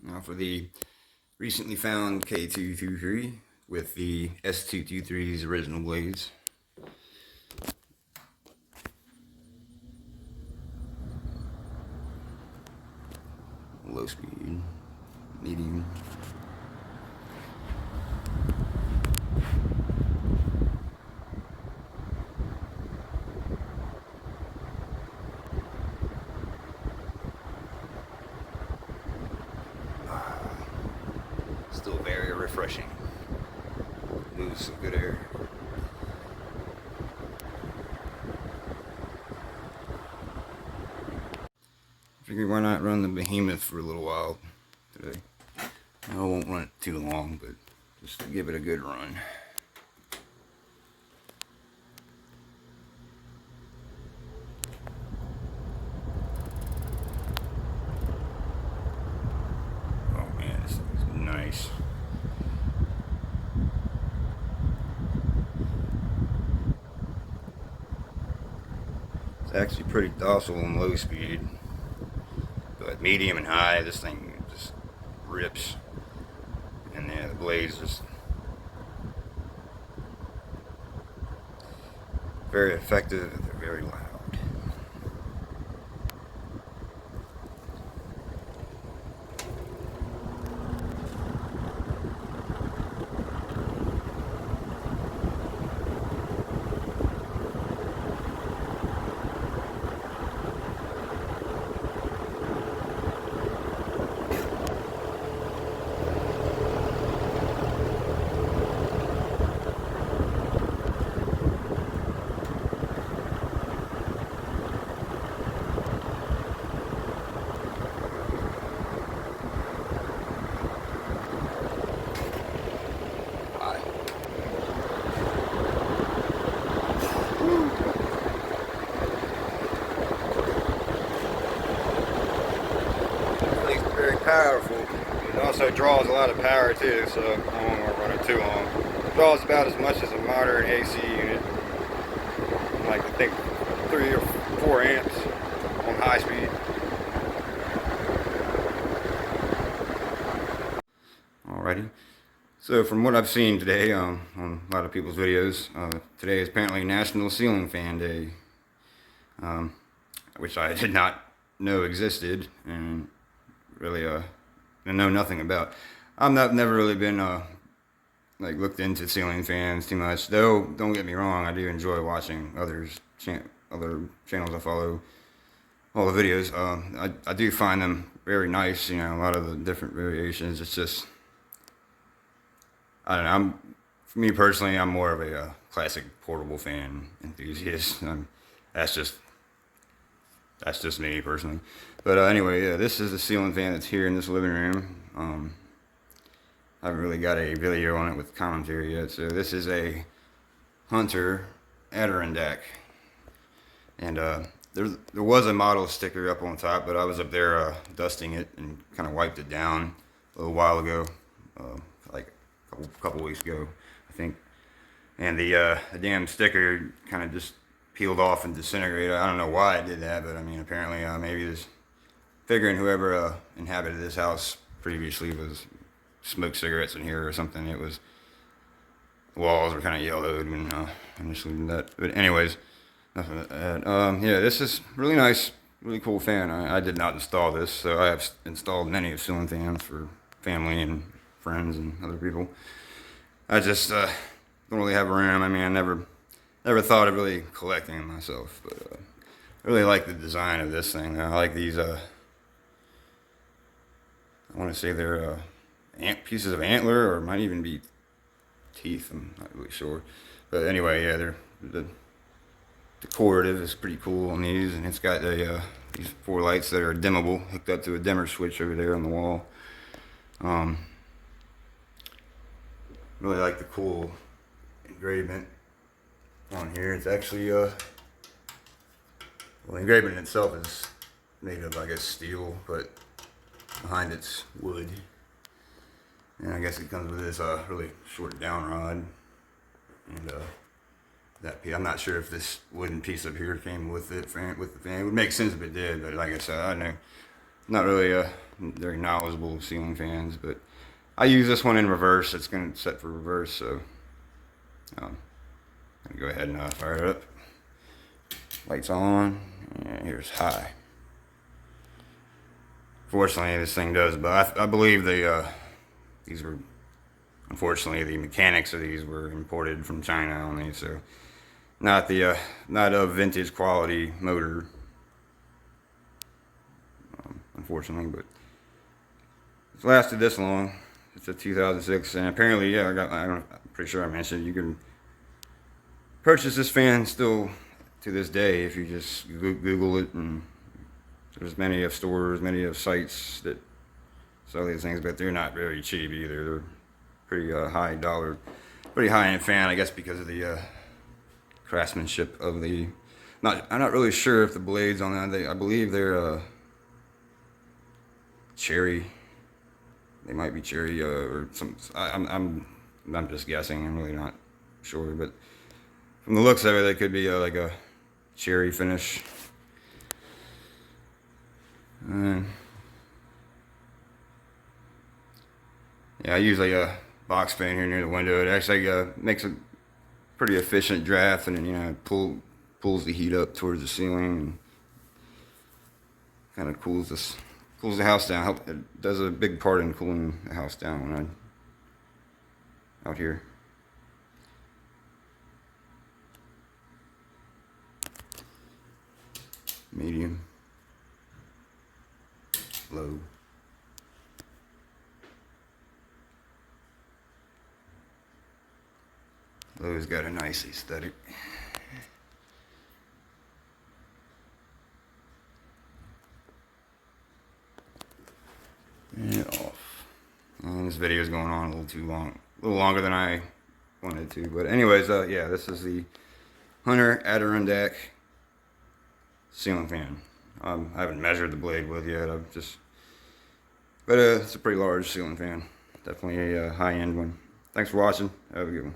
Now for the recently found K223 with the S223's original blades. Low speed, medium. Still very refreshing. Moves some good air. Figured why not run the Behemoth for a little while today. I won't run it too long, but just to give it a good run. Oh man, this thing's nice. It's actually pretty docile on low speed, but medium and high, this thing just rips. And yeah, the blades just very effective. They're very loud. Very powerful. It also draws a lot of power too, so I don't want to run it too long. It draws about as much as a modern AC unit, like I think 3 or 4 amps on high speed. Alrighty. So from what I've seen today on a lot of people's videos, today is apparently National Ceiling Fan Day, which I did not know existed, and really I know nothing about. Never really been like looked into ceiling fans too much, though. Don't get me wrong, I do enjoy watching other channels I follow, all the videos. I do find them very nice, you know, a lot of the different variations. It's just, I don't know, for me personally, I'm more of a classic portable fan enthusiast. That's just me personally. But anyway, yeah, this is the ceiling fan that's here in this living room. I haven't really got a video on it with commentary yet. So this is a Hunter Adirondack. And there was a model sticker up on top, but I was up there dusting it and kind of wiped it down a little while ago, like a couple weeks ago, I think. And the damn sticker kind of just peeled off and disintegrated. I don't know why it did that, but I mean, apparently maybe this, figuring whoever inhabited this house previously was smoked cigarettes in here or something. It was, the walls were kind of yellowed when initially did that. But anyways, nothing of that. Yeah, this is really nice, really cool fan. I did not install this, so I have installed many of ceiling fans for family and friends and other people. I just don't really have room. I mean, I never thought of really collecting them myself, but I really like the design of this thing. I like these, I want to say they're pieces of antler, or it might even be teeth, I'm not really sure. But anyway, yeah, the decorative is pretty cool on these, and it's got these 4 lights that are dimmable, hooked up to a dimmer switch over there on the wall. Really like the cool engravement on here. It's actually well, the engraving itself is made of, I guess, steel, but behind it's wood. And I guess it comes with this really short down rod, and that piece. I'm not sure if this wooden piece up here came with it, with the fan. It would make sense if it did, but like I said, I know, not really very knowledgeable ceiling fans, but I use this one in reverse. It's going to set for reverse, so I'm going to go ahead and fire it up. Lights on, and here's high. Fortunately, this thing does, but I believe these were, unfortunately, the mechanics of these were imported from China only, so not a vintage quality motor, unfortunately, but it's lasted this long. It's a 2006, and apparently, yeah, I'm pretty sure I mentioned you can purchase this fan still to this day if you just Google it, and there's many of stores, many of sites that sell these things, but they're not very cheap either. They're pretty high dollar, pretty high end fan, I guess, because of the craftsmanship of the. I'm not really sure if the blades on that. I believe they're cherry. They might be cherry or some. I'm just guessing. I'm really not sure, but from the looks of it, they could be like a cherry finish. Yeah, I use like a box fan here near the window. It actually makes a pretty efficient draft, and it pulls the heat up towards the ceiling and kind of cools the house down. It does a big part in cooling the house down when I'm out here. Medium, low. Low's got a nice aesthetic. And off. And this video is going on a little too long, a little longer than I wanted to. But anyways, yeah, this is the Hunter Adirondack ceiling fan. I haven't measured the blade width yet. But it's a pretty large ceiling fan. Definitely a high-end one. Thanks for watching. Have a good one.